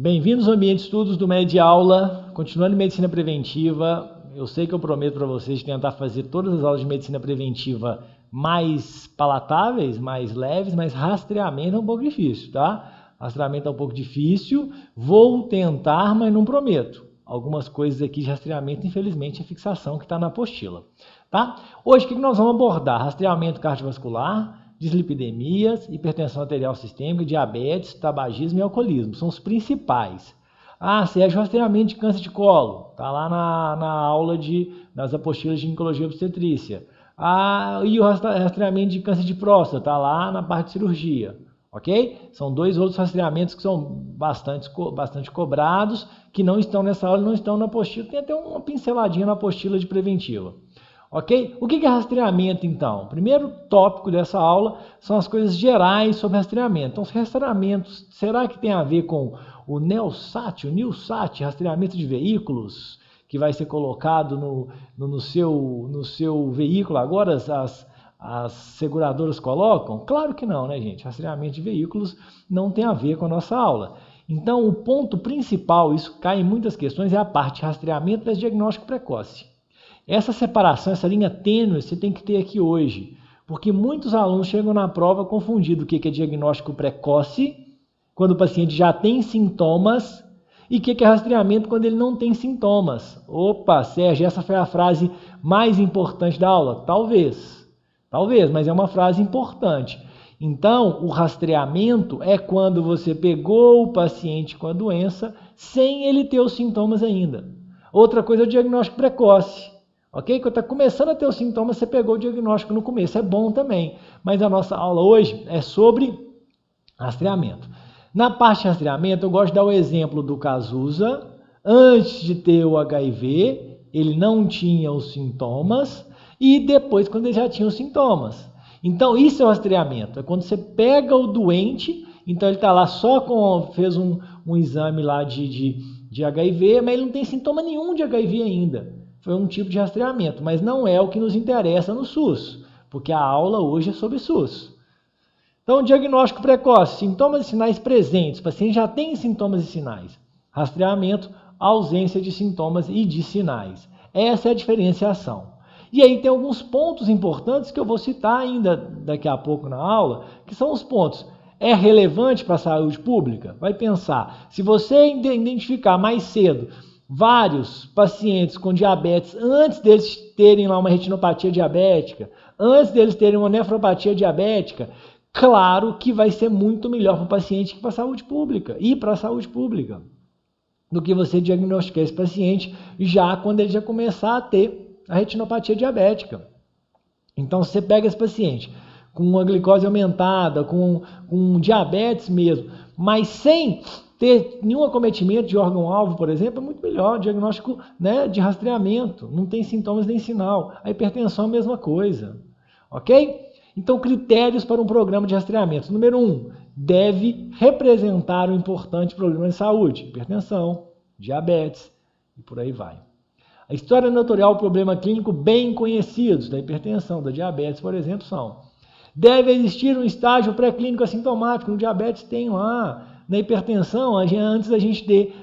Bem-vindos ao ambiente de estudos do Média Aula, continuando em medicina preventiva. Eu sei que eu prometo para vocês tentar fazer todas as aulas de medicina preventiva mais palatáveis, mais leves, mas rastreamento é um pouco difícil, tá? Rastreamento é um pouco difícil, vou tentar, mas não prometo. Algumas coisas aqui de rastreamento, infelizmente, é fixação que está na apostila, tá? Hoje o que nós vamos abordar? Rastreamento cardiovascular, dislipidemias, hipertensão arterial sistêmica, diabetes, tabagismo e alcoolismo. São os principais. Ah, Sérgio, rastreamento de câncer de colo. Está lá na aula nas apostilas de ginecologia e obstetrícia. Ah, e o rastreamento de câncer de próstata. Está lá na parte de cirurgia. Ok? São dois outros rastreamentos que são bastante cobrados, que não estão nessa aula, não estão na apostila. Tem até uma pinceladinha na apostila de preventiva. Ok? O que é rastreamento, então? O primeiro tópico dessa aula são as coisas gerais sobre rastreamento. Então, os rastreamentos, será que tem a ver com o NELSAT, o NILSAT, rastreamento de veículos, que vai ser colocado no seu veículo agora, as seguradoras colocam? Claro que não, né, gente? Rastreamento de veículos não tem a ver com a nossa aula. Então, o ponto principal, isso cai em muitas questões, é a parte de rastreamento e diagnóstico precoce. Essa separação, essa linha tênue, você tem que ter aqui hoje, porque muitos alunos chegam na prova confundindo o que é diagnóstico precoce, quando o paciente já tem sintomas, e o que é rastreamento quando ele não tem sintomas. Opa, Sérgio, essa foi a frase mais importante da aula? Talvez, mas é uma frase importante. Então, o rastreamento é quando você pegou o paciente com a doença sem ele ter os sintomas ainda. Outra coisa é o diagnóstico precoce. Ok? Quando está começando a ter os sintomas, você pegou o diagnóstico no começo. É bom também. Mas a nossa aula hoje é sobre rastreamento. Na parte de rastreamento, eu gosto de dar o exemplo do Cazuza. Antes de ter o HIV, ele não tinha os sintomas. E depois, quando ele já tinha os sintomas. Então, isso é o rastreamento. É quando você pega o doente, então ele está lá fez um exame lá de HIV, mas ele não tem sintoma nenhum de HIV ainda. Foi um tipo de rastreamento, mas não é o que nos interessa no SUS, porque a aula hoje é sobre SUS. Então, diagnóstico precoce, sintomas e sinais presentes. O paciente já tem sintomas e sinais. Rastreamento, ausência de sintomas e de sinais. Essa é a diferenciação. E aí tem alguns pontos importantes que eu vou citar ainda daqui a pouco na aula, que são os pontos. É relevante para a saúde pública? Vai pensar, se você identificar mais cedo vários pacientes com diabetes, antes deles terem lá uma retinopatia diabética, antes deles terem uma nefropatia diabética, claro que vai ser muito melhor para o paciente que para a saúde pública, e para a saúde pública, do que você diagnosticar esse paciente já quando ele já começar a ter a retinopatia diabética. Então, se você pega esse paciente com uma glicose aumentada, com diabetes mesmo, mas sem ter nenhum acometimento de órgão-alvo, por exemplo, é muito melhor. Diagnóstico, né, de rastreamento, não tem sintomas nem sinal. A hipertensão é a mesma coisa. Ok? Então, critérios para um programa de rastreamento. Número 1, deve representar um importante problema de saúde. Hipertensão, diabetes e por aí vai. A história natural, o problema clínico bem conhecidos da hipertensão, da diabetes, por exemplo, são: deve existir um estágio pré-clínico assintomático. No diabetes tem lá. Na hipertensão, antes da gente ter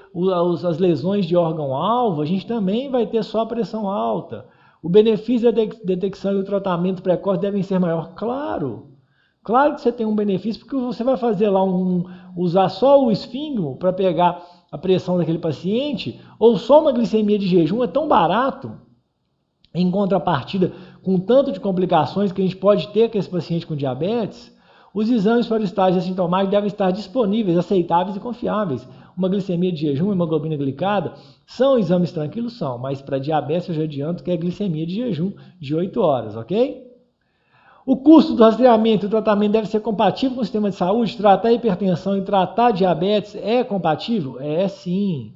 as lesões de órgão-alvo, a gente também vai ter só a pressão alta. O benefício da detecção e o tratamento precoce devem ser maior. Claro que você tem um benefício, porque você vai fazer lá usar só o esfíngolo para pegar a pressão daquele paciente, ou só uma glicemia de jejum, é tão barato, em contrapartida com o tanto de complicações que a gente pode ter com esse paciente com diabetes. Os exames para o estágio assintomático devem estar disponíveis, aceitáveis e confiáveis. Uma glicemia de jejum e hemoglobina glicada são exames tranquilos? São, mas para diabetes eu já adianto que é glicemia de jejum de 8 horas, ok? O custo do rastreamento e do tratamento deve ser compatível com o sistema de saúde? Tratar a hipertensão e tratar a diabetes é compatível? É sim.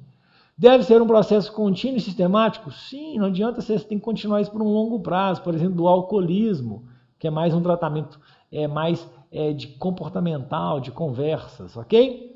Deve ser um processo contínuo e sistemático? Sim, não adianta você tem que continuar isso por um longo prazo, por exemplo, do alcoolismo, que é mais um tratamento mais de comportamental, de conversas, ok?